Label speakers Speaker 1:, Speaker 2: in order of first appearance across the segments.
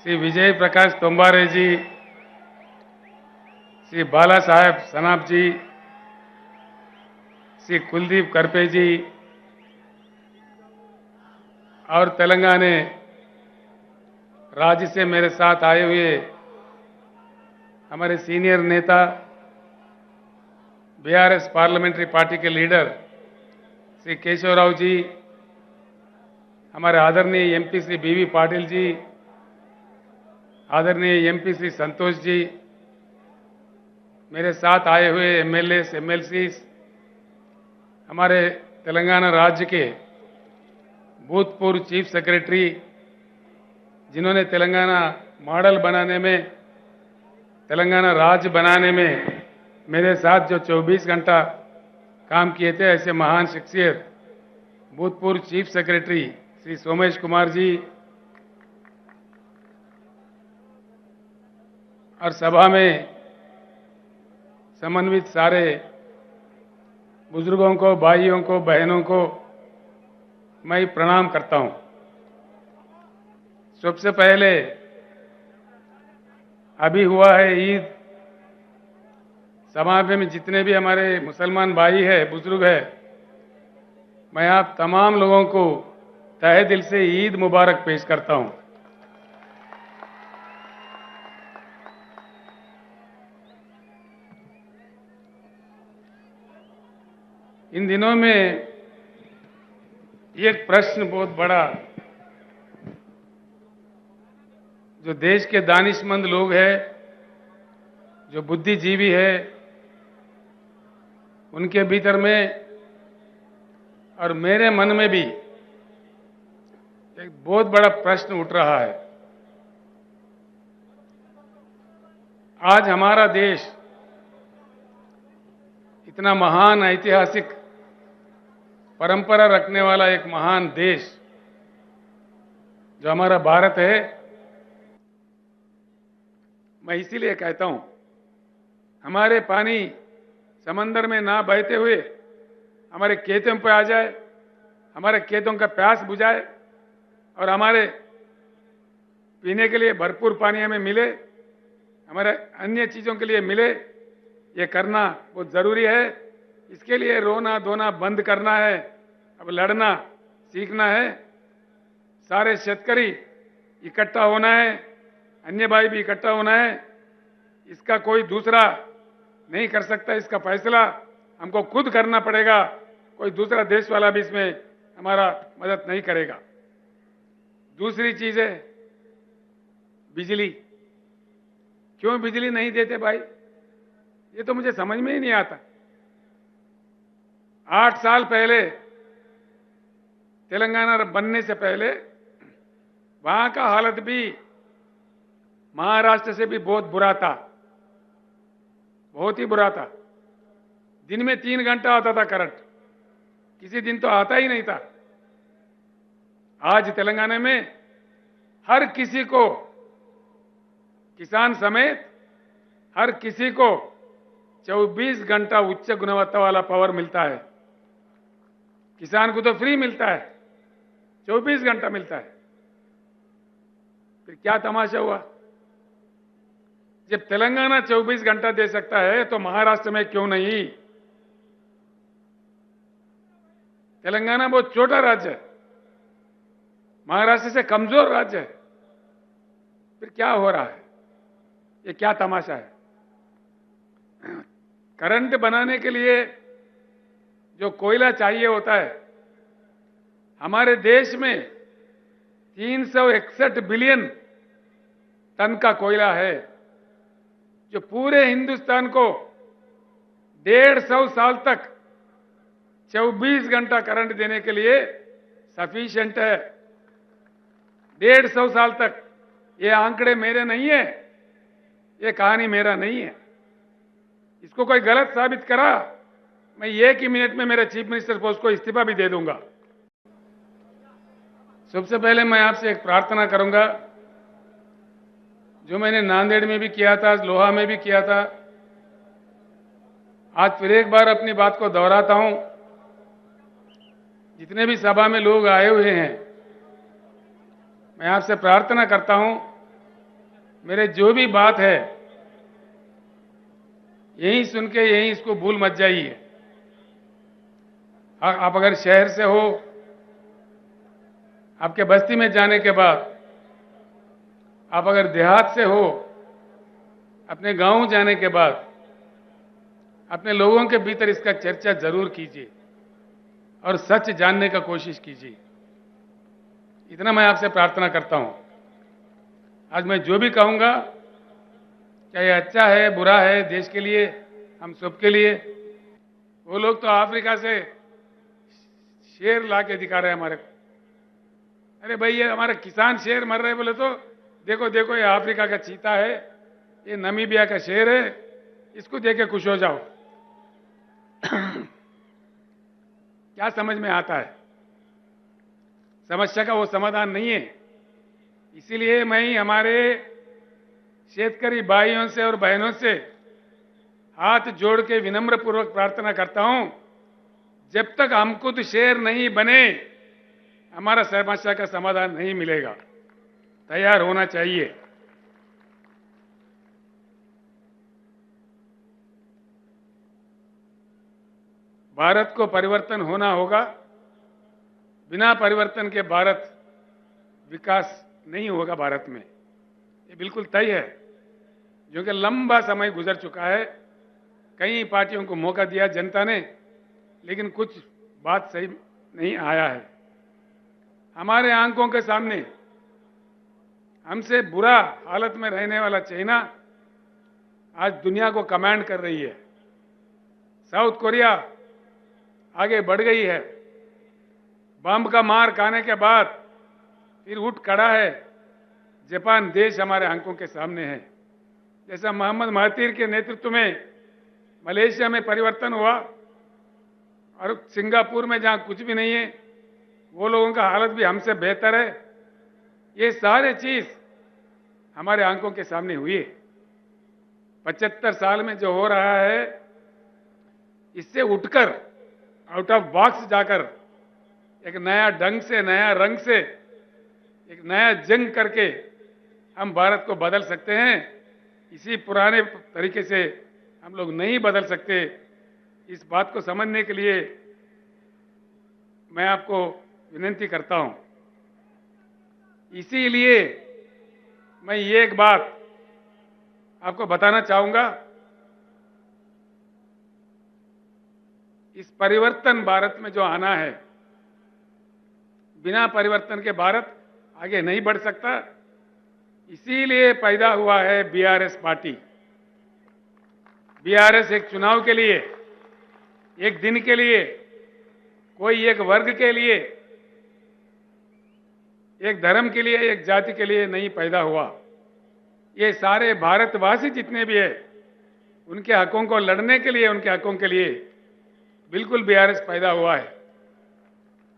Speaker 1: श्री विजय प्रकाश तोम्बारे जी, श्री बाला साहेब सनाप जी, श्री कुलदीप करपे जी और तेलंगाना राज्य से मेरे साथ आए हुए हमारे सीनियर नेता बीआरएस पार्लियामेंट्री पार्टी के लीडर श्री केशव राव जी, हमारे आदरणीय एमपी श्री बीवी पाटिल जी, आदरणीय एमपी श्री संतोष जी, मेरे साथ आए हुए एमएलए एमएलसी, हमारे तेलंगाना राज्य के भूतपूर्व चीफ सेक्रेटरी जिन्होंने तेलंगाना मॉडल बनाने में, तेलंगाना राज्य बनाने में मेरे साथ जो 24 घंटा काम किए थे, ऐसे महान शख्सियत भूतपूर्व चीफ सेक्रेटरी श्री सोमेश कुमार जी और सभा में समन्वित सारे बुजुर्गों को, भाइयों को, बहनों को मैं प्रणाम करता हूं। सबसे पहले अभी हुआ है ईद, समाज में जितने भी हमारे मुसलमान भाई हैं, बुजुर्ग हैं, मैं आप तमाम लोगों को तहे दिल से ईद मुबारक पेश करता हूं। इन दिनों में एक प्रश्न बहुत बड़ा जो देश के दानिशमंद लोग हैं, जो बुद्धिजीवी है, उनके भीतर में और मेरे मन में भी एक बहुत बड़ा प्रश्न उठ रहा है। आज हमारा देश इतना महान ऐतिहासिक परंपरा रखने वाला एक महान देश जो हमारा भारत है, मैं इसीलिए कहता हूं, हमारे पानी समंदर में ना बहते हुए हमारे खेतों पे आ जाए, हमारे खेतों का प्यास बुझाए और हमारे पीने के लिए भरपूर पानी हमें मिले, हमारे अन्य चीजों के लिए मिले, ये करना बहुत जरूरी है। इसके लिए रोना धोना बंद करना है, अब लड़ना सीखना है। सारे शेतकरी इकट्ठा होना है, अन्य भाई भी इकट्ठा होना है। इसका कोई दूसरा नहीं कर सकता, इसका फैसला हमको खुद करना पड़ेगा। कोई दूसरा देश वाला भी इसमें हमारा मदद नहीं करेगा। दूसरी चीज है बिजली। क्यों बिजली नहीं देते भाई, ये तो मुझे समझ में ही नहीं आता। 8 साल पहले तेलंगाना बनने से पहले वहां का हालत भी महाराष्ट्र से भी बहुत बुरा था, बहुत ही बुरा था। दिन में 3 घंटा आता था करंट, किसी दिन तो आता ही नहीं था। आज तेलंगाना में हर किसी को, किसान समेत हर किसी को 24 घंटा उच्च गुणवत्ता वाला पावर मिलता है। किसान को तो फ्री मिलता है, 24 घंटा मिलता है। फिर क्या तमाशा हुआ? जब तेलंगाना 24 घंटा दे सकता है तो महाराष्ट्र में क्यों नहीं? तेलंगाना बहुत छोटा राज्य है, महाराष्ट्र से कमजोर राज्य है। फिर क्या हो रहा है? ये क्या तमाशा है? करंट बनाने के लिए जो कोयला चाहिए होता है, हमारे देश में 361 बिलियन टन का कोयला है, जो पूरे हिंदुस्तान को 150 साल तक 24 घंटा करंट देने के लिए सफिशिएंट है। 150 साल तक। ये आंकड़े मेरे नहीं है, ये कहानी मेरा नहीं है। इसको कोई गलत साबित करा, मैं 1 ही मिनट में मेरे चीफ मिनिस्टर पोस्ट को इस्तीफा भी दे दूंगा। सबसे पहले मैं आपसे एक प्रार्थना करूंगा, जो मैंने नांदेड़ में भी किया था, लोहा में भी किया था, आज फिर एक बार अपनी बात को दोहराता हूं। जितने भी सभा में लोग आए हुए हैं, मैं आपसे प्रार्थना करता हूं मेरे जो भी बात है यहीं सुन के यहीं इसको भूल मत जाइए। आप अगर शहर से हो, आपके बस्ती में जाने के बाद, आप अगर देहात से हो, अपने गांव जाने के बाद अपने लोगों के भीतर इसका चर्चा जरूर कीजिए और सच जानने का कोशिश कीजिए। इतना मैं आपसे प्रार्थना करता हूं। आज मैं जो भी कहूंगा, चाहे अच्छा है बुरा है, देश के लिए, हम सबके लिए। वो लोग तो अफ्रीका से शेर ला के दिखा रहे हैं हमारे को। अरे भाई, ये हमारे किसान शेर मर रहे बोले तो देखो देखो, ये अफ्रीका का चीता है, ये नामीबिया का शेर है, इसको देख के खुश हो जाओ। क्या समझ में आता है? समस्या का वो समाधान नहीं है। इसीलिए मैं हमारे शेतकरी भाइयों से और बहनों से हाथ जोड़ के विनम्र पूर्वक प्रार्थना करता हूं, जब तक हम खुद शेर नहीं बने हमारा समस्या का समाधान नहीं मिलेगा। तैयार होना चाहिए। भारत को परिवर्तन होना होगा। बिना परिवर्तन के भारत विकास नहीं होगा भारत में, ये बिल्कुल तय है। जो कि लंबा समय गुजर चुका है, कई पार्टियों को मौका दिया जनता ने, लेकिन कुछ बात सही नहीं आया है। हमारे आंखों के सामने हमसे बुरा हालत में रहने वाला चाइना आज दुनिया को कमांड कर रही है। साउथ कोरिया आगे बढ़ गई है। बम का मार खाने के बाद फिर उठ खड़ा है। जापान देश हमारे आंखों के सामने है। जैसा मोहम्मद महातीर के नेतृत्व में मलेशिया में परिवर्तन हुआ और सिंगापुर में जहां कुछ भी नहीं है, वो लोगों का हालत भी हमसे बेहतर है। ये सारे चीज हमारे आंखों के सामने हुई है। 75 साल में जो हो रहा है, इससे उठकर आउट ऑफ बॉक्स जाकर एक नया ढंग से, नया रंग से, एक नया जंग करके हम भारत को बदल सकते हैं। इसी पुराने तरीके से हम लोग नहीं बदल सकते। इस बात को समझने के लिए मैं आपको विनती करता हूं। इसीलिए मैं ये एक बात आपको बताना चाहूंगा, इस परिवर्तन भारत में जो आना है, बिना परिवर्तन के भारत आगे नहीं बढ़ सकता। इसीलिए पैदा हुआ है बीआरएस पार्टी। बीआरएस एक चुनाव के लिए, एक दिन के लिए, कोई एक वर्ग के लिए, एक धर्म के लिए, एक जाति के लिए नहीं पैदा हुआ। ये सारे भारतवासी जितने भी हैं, उनके हकों को लड़ने के लिए, उनके हकों के लिए बिल्कुल बीआरएस पैदा हुआ है।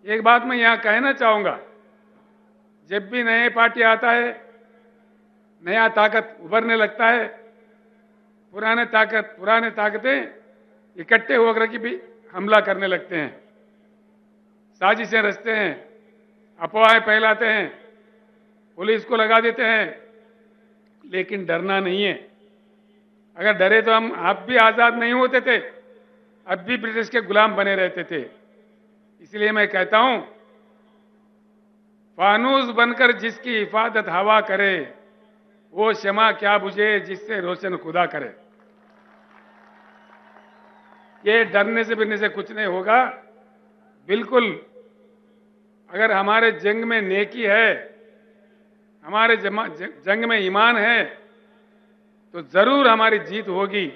Speaker 1: एक बात मैं यहां कहना चाहूंगा, जब भी नए पार्टी आता है, नया ताकत उभरने लगता है, पुराने ताकतें इकट्ठे होकर के भी हमला करने लगते हैं, साजिशें रचते हैं, अफवाहें फैलाते हैं, पुलिस को लगा देते हैं। लेकिन डरना नहीं है। अगर डरे तो हम आप भी आजाद नहीं होते थे, अब भी ब्रिटिश के गुलाम बने रहते थे। इसलिए मैं कहता हूं, फानूस बनकर जिसकी हिफाजत हवा करे, वो शमा क्या बुझे जिससे रोशन खुदा करे। ये डरने से बिरने से कुछ नहीं होगा। बिल्कुल, अगर हमारे जंग में नेकी है, हमारे जंग में ईमान है, तो जरूर हमारी जीत होगी।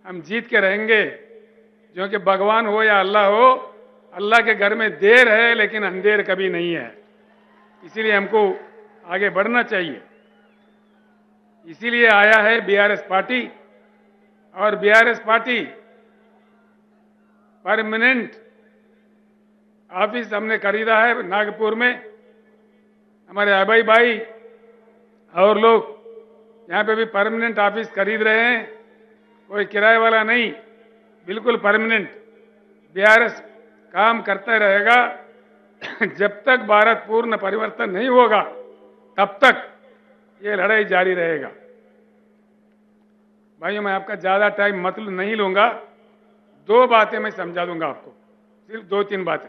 Speaker 1: हम जीत के रहेंगे। जो कि भगवान हो या अल्लाह हो, अल्लाह के घर में देर है लेकिन अंधेर कभी नहीं है। इसीलिए हमको आगे बढ़ना चाहिए। इसीलिए आया है बीआरएस पार्टी। और बीआरएस पार्टी परमानेंट ऑफिस हमने खरीदा है नागपुर में। हमारे अभय भाई और लोग यहाँ पे भी परमानेंट ऑफिस खरीद रहे हैं, कोई किराए वाला नहीं, बिल्कुल परमानेंट। बीआरएस काम करता रहेगा। जब तक भारत पूर्ण परिवर्तन नहीं होगा, तब तक ये लड़ाई जारी रहेगा। भाइयों, मैं आपका ज्यादा टाइम मतलब नहीं लूंगा। 2 बातें मैं समझा दूंगा आपको, सिर्फ 2-3 बातें,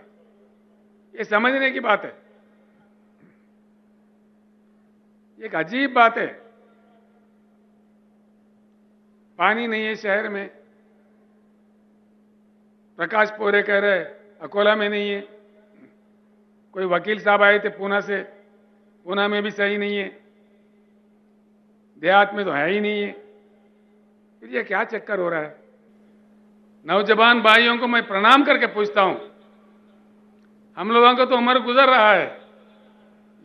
Speaker 1: ये समझने की बात है। एक अजीब बात है, पानी नहीं है शहर में। प्रकाश पोरे कह रहे अकोला में नहीं है। कोई वकील साहब आए थे पूना से, पूना में भी सही नहीं है, देहात में तो है ही नहीं है। फिर ये क्या चक्कर हो रहा है? नौजवान भाइयों को मैं प्रणाम करके पूछता हूं, हम लोगों को तो उम्र गुजर रहा है,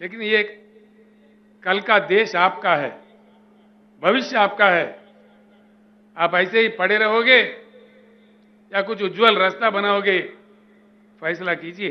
Speaker 1: लेकिन ये कल का देश आपका है, भविष्य आपका है। आप ऐसे ही पड़े रहोगे या कुछ उज्जवल रास्ता बनाओगे? फैसला कीजिए।